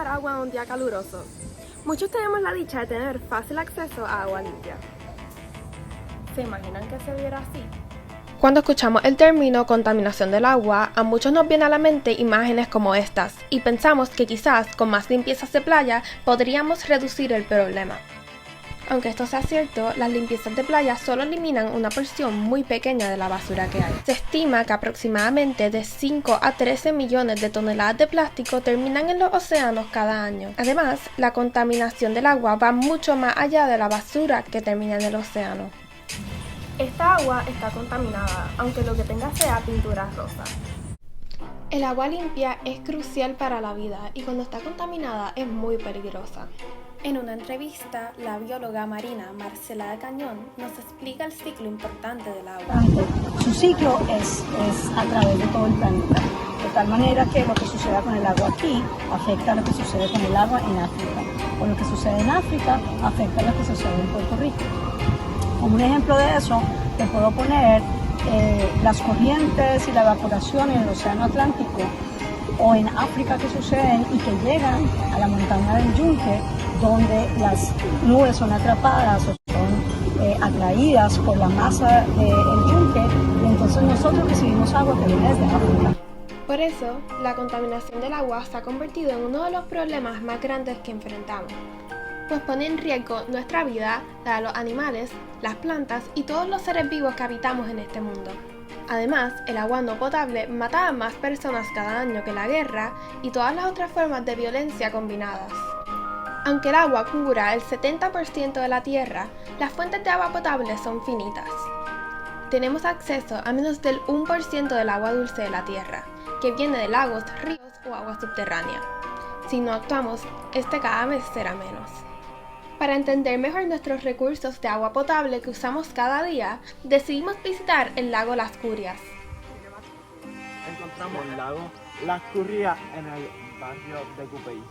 tomar agua en un día caluroso. Muchos tenemos la dicha de tener fácil acceso a agua limpia. ¿Se imaginan que se viera así? Cuando escuchamos el término contaminación del agua, a muchos nos vienen a la mente imágenes como estas, y pensamos que quizás con más limpiezas de playa podríamos reducir el problema. Aunque esto sea cierto, las limpiezas de playa solo eliminan una porción muy pequeña de la basura que hay. Se estima que aproximadamente de 5 a 13 millones de toneladas de plástico terminan en los océanos cada año. Además, la contaminación del agua va mucho más allá de la basura que termina en el océano. Esta agua está contaminada, aunque lo que tenga sea pintura rosa. El agua limpia es crucial para la vida y cuando está contaminada es muy peligrosa. En una entrevista, la bióloga marina Marcela de Cañón nos explica el ciclo importante del agua. Su ciclo es a través de todo el planeta, de tal manera que lo que suceda con el agua aquí afecta a lo que sucede con el agua en África, o lo que sucede en África afecta a lo que sucede en Puerto Rico. Como un ejemplo de eso, te puedo poner las corrientes y la evaporación en el Océano Atlántico o en África que suceden y que llegan a la montaña del Yunque, donde las nubes son atrapadas o son atraídas por la masa del yunque, y entonces nosotros recibimos agua que viene desde África. Por eso, la contaminación del agua se ha convertido en uno de los problemas más grandes que enfrentamos, pues pone en riesgo nuestra vida, la de los animales, las plantas y todos los seres vivos que habitamos en este mundo. Además, el agua no potable mata a más personas cada año que la guerra y todas las otras formas de violencia combinadas. Aunque el agua cubra el 70% de la tierra, las fuentes de agua potable son finitas. Tenemos acceso a menos del 1% del agua dulce de la tierra, que viene de lagos, ríos o agua subterránea. Si no actuamos, este cada vez será menos. Para entender mejor nuestros recursos de agua potable que usamos cada día, decidimos visitar el lago Las Curias. Encontramos el lago Las Curias en el barrio de Cupey.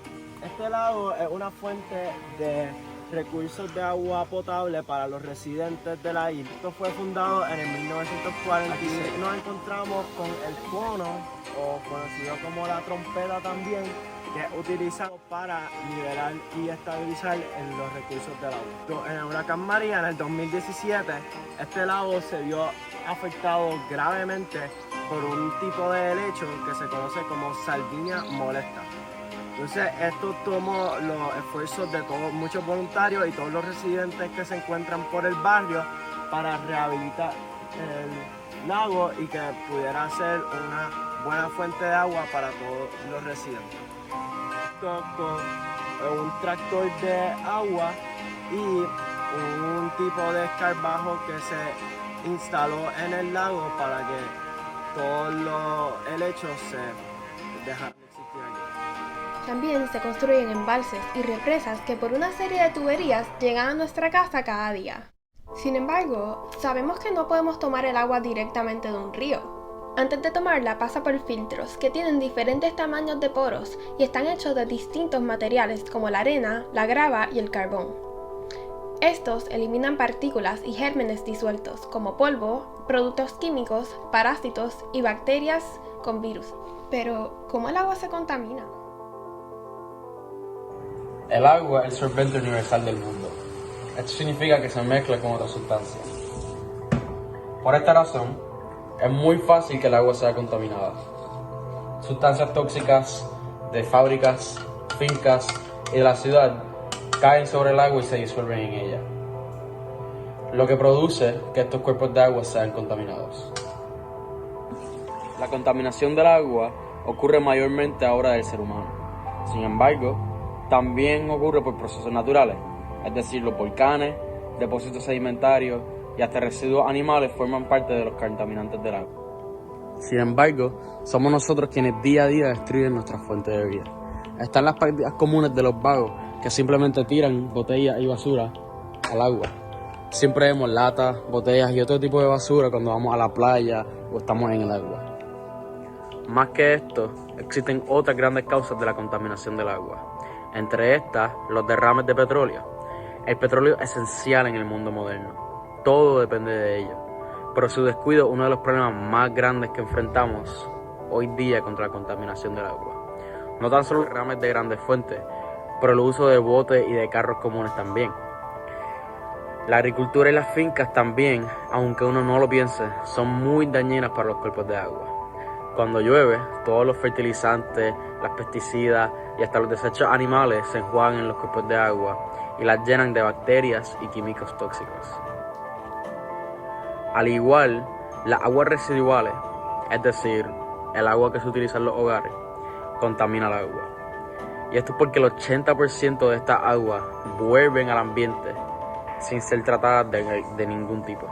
Este lago es una fuente de recursos de agua potable para los residentes de la isla. Esto fue fundado en el 1946. Nos encontramos con el cono, o conocido como la trompeta también, que es utilizado para nivelar y estabilizar los recursos del agua. En el huracán María, en el 2017, este lago se vio afectado gravemente por un tipo de helecho que se conoce como salvinia molesta. Entonces, esto tomó los esfuerzos de muchos voluntarios y todos los residentes que se encuentran por el barrio para rehabilitar el lago y que pudiera ser una buena fuente de agua para todos los residentes. Con un tractor de agua y un tipo de escarabajo que se instaló en el lago para que todos los helechos se dejaran de existir allí. También se construyen embalses y represas que por una serie de tuberías llegan a nuestra casa cada día. Sin embargo, sabemos que no podemos tomar el agua directamente de un río. Antes de tomarla pasa por filtros que tienen diferentes tamaños de poros y están hechos de distintos materiales como la arena, la grava y el carbón. Estos eliminan partículas y gérmenes disueltos como polvo, productos químicos, parásitos y bacterias con virus. Pero, ¿cómo el agua se contamina? El agua es el solvente universal del mundo. Esto significa que se mezcla con otras sustancias. Por esta razón, es muy fácil que el agua sea contaminada. Sustancias tóxicas de fábricas, fincas y de la ciudad caen sobre el agua y se disuelven en ella, lo que produce que estos cuerpos de agua sean contaminados. La contaminación del agua ocurre mayormente a obra del ser humano. Sin embargo, también ocurre por procesos naturales, es decir, los volcanes, depósitos sedimentarios y hasta residuos animales forman parte de los contaminantes del agua. Sin embargo, somos nosotros quienes día a día destruyen nuestra fuente de vida. Están las prácticas comunes de los vagos que simplemente tiran botellas y basura al agua. Siempre vemos latas, botellas y otro tipo de basura cuando vamos a la playa o estamos en el agua. Más que esto, existen otras grandes causas de la contaminación del agua. Entre estas, los derrames de petróleo. El petróleo es esencial en el mundo moderno. Todo depende de ello. Pero su descuido es uno de los problemas más grandes que enfrentamos hoy día contra la contaminación del agua. no tan solo derrames de grandes fuentes, pero el uso de botes y de carros comunes también. La agricultura y las fincas también, aunque uno no lo piense, son muy dañinas para los cuerpos de agua. Cuando llueve, todos los fertilizantes, las pesticidas y hasta los desechos animales se enjuagan en los cuerpos de agua y las llenan de bacterias y químicos tóxicos. Al igual, las aguas residuales, es decir, el agua que se utiliza en los hogares, contamina el agua. Y esto es porque el 80% de estas aguas vuelven al ambiente sin ser tratadas de ningún tipo.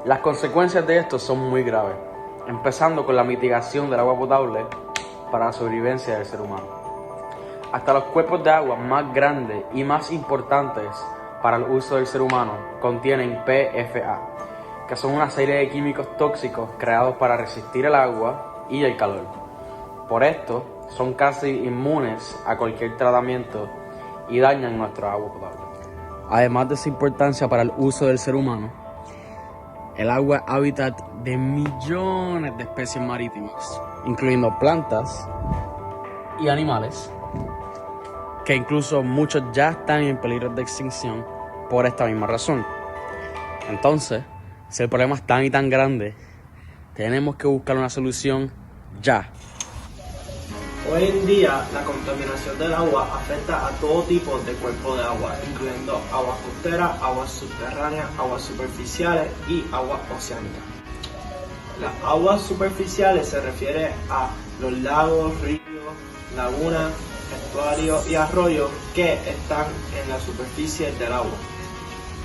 Las consecuencias de esto son muy graves, empezando con la mitigación del agua potable para la sobrevivencia del ser humano. Hasta los cuerpos de agua más grandes y más importantes para el uso del ser humano contienen PFA, que son una serie de químicos tóxicos creados para resistir el agua y el calor. Por esto, son casi inmunes a cualquier tratamiento y dañan nuestra agua potable. Además de su importancia para el uso del ser humano, el agua es hábitat de millones de especies marítimas, incluyendo plantas y animales, que incluso muchos ya están en peligro de extinción por esta misma razón. Entonces, si el problema es tan y tan grande, tenemos que buscar una solución ya. Hoy en día, la contaminación del agua afecta a todo tipo de cuerpos de agua, incluyendo aguas costeras, aguas subterráneas, aguas superficiales y aguas oceánicas. Las aguas superficiales se refiere a los lagos, ríos, lagunas, estuarios y arroyos que están en la superficie del agua.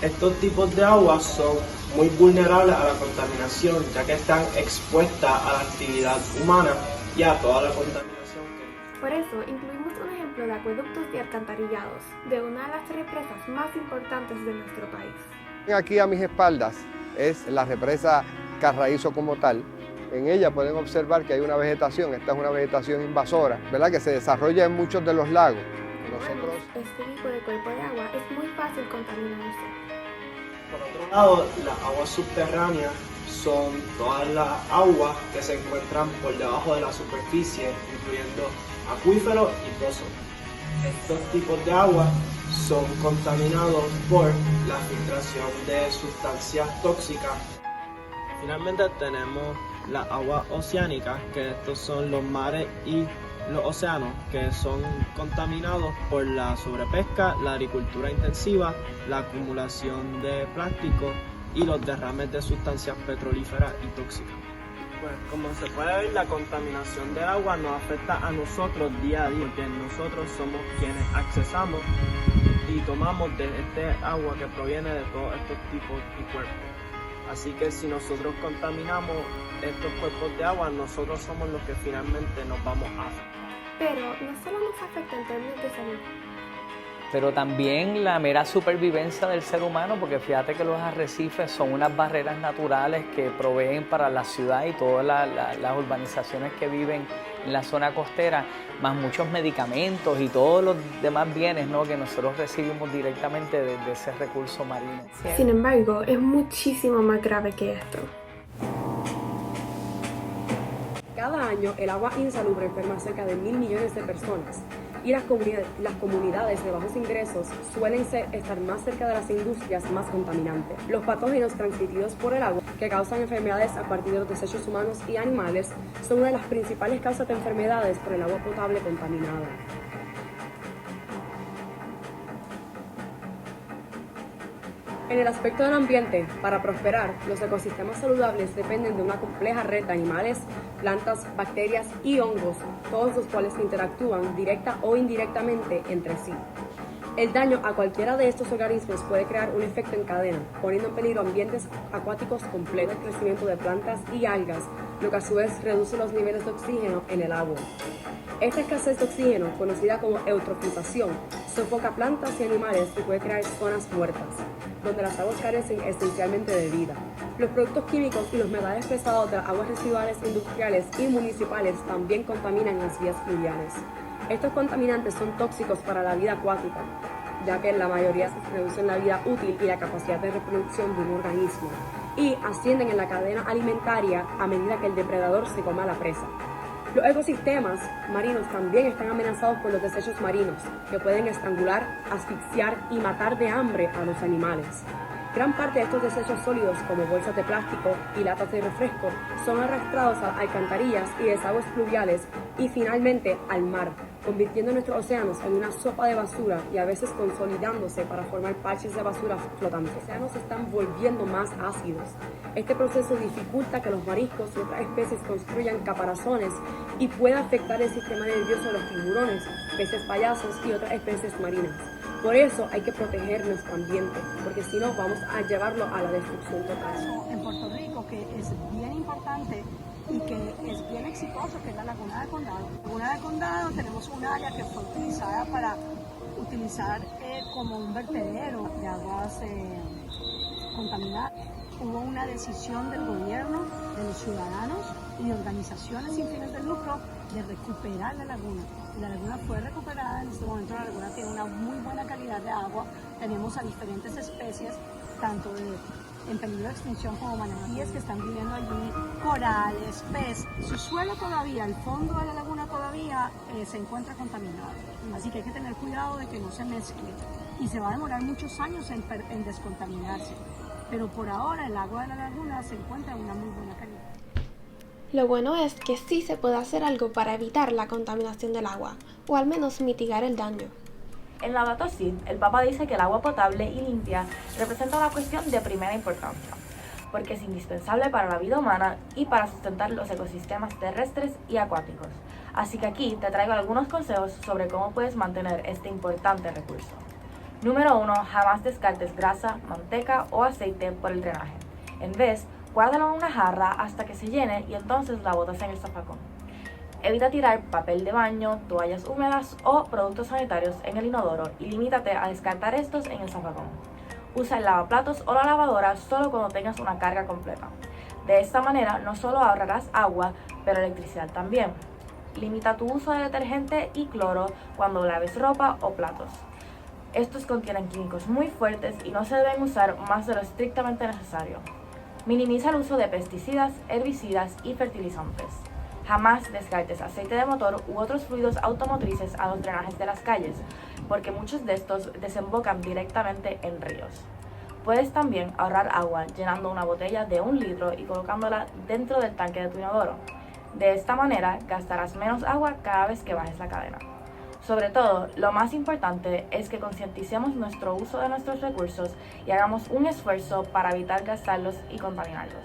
Estos tipos de aguas son muy vulnerables a la contaminación, ya que están expuestas a la actividad humana y a toda la contaminación. Por eso, incluimos un ejemplo de acueductos y alcantarillados de una de las represas más importantes de nuestro país. Aquí a mis espaldas es la represa Carraízo como tal. En ella pueden observar que hay una vegetación, esta es una vegetación invasora, ¿verdad? Que se desarrolla en muchos de los lagos. Este tipo de cuerpo de agua es muy fácil contaminarse. Por otro lado, las aguas subterráneas son todas las aguas que se encuentran por debajo de la superficie, incluyendo acuíferos y pozos. Estos tipos de agua son contaminados por la filtración de sustancias tóxicas. Finalmente tenemos las aguas oceánicas, que estos son los mares y los océanos, que son contaminados por la sobrepesca, la agricultura intensiva, la acumulación de plástico y los derrames de sustancias petrolíferas y tóxicas. Pues como se puede ver, la contaminación del agua nos afecta a nosotros día a día, porque nosotros somos quienes accesamos y tomamos de este agua que proviene de todos estos tipos y cuerpos. Así que si nosotros contaminamos estos cuerpos de agua, nosotros somos los que finalmente nos vamos a afectar. Pero no solo nos afecta en términos de salud, pero también la mera supervivencia del ser humano, porque fíjate que los arrecifes son unas barreras naturales que proveen para la ciudad y todas las urbanizaciones que viven en la zona costera, más muchos medicamentos y todos los demás bienes, ¿no?, que nosotros recibimos directamente de ese recurso marino. Sin embargo, es muchísimo más grave que esto. Cada año el agua insalubre enferma a cerca de 1.000 millones de personas y las comunidades de bajos ingresos suelen estar más cerca de las industrias más contaminantes. Los patógenos transmitidos por el agua que causan enfermedades a partir de los desechos humanos y animales son una de las principales causas de enfermedades por el agua potable contaminada. En el aspecto del ambiente, para prosperar, los ecosistemas saludables dependen de una compleja red de animales, plantas, bacterias y hongos, todos los cuales interactúan directa o indirectamente entre sí. El daño a cualquiera de estos organismos puede crear un efecto en cadena, poniendo en peligro ambientes acuáticos completos, el crecimiento de plantas y algas, lo que a su vez reduce los niveles de oxígeno en el agua. Esta escasez de oxígeno, conocida como eutrofización, sofoca plantas y animales y puede crear zonas muertas, donde las aguas carecen esencialmente de vida. Los productos químicos y los metales pesados de las aguas residuales industriales y municipales también contaminan las vías fluviales. Estos contaminantes son tóxicos para la vida acuática, ya que la mayoría se reducen la vida útil y la capacidad de reproducción de un organismo, y ascienden en la cadena alimentaria a medida que el depredador se coma a la presa. Los ecosistemas marinos también están amenazados por los desechos marinos, que pueden estrangular, asfixiar y matar de hambre a los animales. Gran parte de estos desechos sólidos, como bolsas de plástico y latas de refresco, son arrastrados a alcantarillas y desagües fluviales y finalmente al mar, convirtiendo nuestros océanos en una sopa de basura y a veces consolidándose para formar parches de basura flotantes. Los océanos se están volviendo más ácidos. Este proceso dificulta que los mariscos y otras especies construyan caparazones y puede afectar el sistema nervioso de los tiburones, peces payasos y otras especies marinas. Por eso hay que proteger nuestro ambiente, porque si no vamos a llevarlo a la destrucción total. En Puerto Rico, que es bien importante y que es bien exitoso, que es la Laguna de Condado. En la Laguna de Condado tenemos un área que fue utilizada para utilizar como un vertedero de aguas contaminadas. Hubo una decisión del gobierno, de los ciudadanos y de organizaciones sin fines de lucro de recuperar la laguna. Y la laguna fue recuperada. En este momento la laguna tiene una muy buena calidad de agua. Tenemos a diferentes especies, tanto en peligro de extinción como manatíes que están viviendo allí, corales, peces. Su suelo todavía, el fondo de la laguna todavía se encuentra contaminado. Así que hay que tener cuidado de que no se mezcle. Y se va a demorar muchos años en descontaminarse. Pero por ahora el agua de la laguna se encuentra en una muy buena calidad. Lo bueno es que sí se puede hacer algo para evitar la contaminación del agua, o al menos mitigar el daño. En Laudato Si', el Papa dice que el agua potable y limpia representa una cuestión de primera importancia, porque es indispensable para la vida humana y para sustentar los ecosistemas terrestres y acuáticos. Así que aquí te traigo algunos consejos sobre cómo puedes mantener este importante recurso. Número 1. Jamás descartes grasa, manteca o aceite por el drenaje. En vez, guárdalo en una jarra hasta que se llene y entonces la botas en el zafacón. Evita tirar papel de baño, toallas húmedas o productos sanitarios en el inodoro y limítate a descartar estos en el zafacón. Usa el lavaplatos o la lavadora solo cuando tengas una carga completa. De esta manera no solo ahorrarás agua, pero electricidad también. Limita tu uso de detergente y cloro cuando laves ropa o platos. Estos contienen químicos muy fuertes y no se deben usar más de lo estrictamente necesario. Minimiza el uso de pesticidas, herbicidas y fertilizantes. Jamás descartes aceite de motor u otros fluidos automotrices a los drenajes de las calles, porque muchos de estos desembocan directamente en ríos. Puedes también ahorrar agua llenando una botella de 1 litro y colocándola dentro del tanque de tu inodoro. De esta manera gastarás menos agua cada vez que bajes la cadena. Sobre todo, lo más importante es que concienticemos nuestro uso de nuestros recursos y hagamos un esfuerzo para evitar gastarlos y contaminarlos.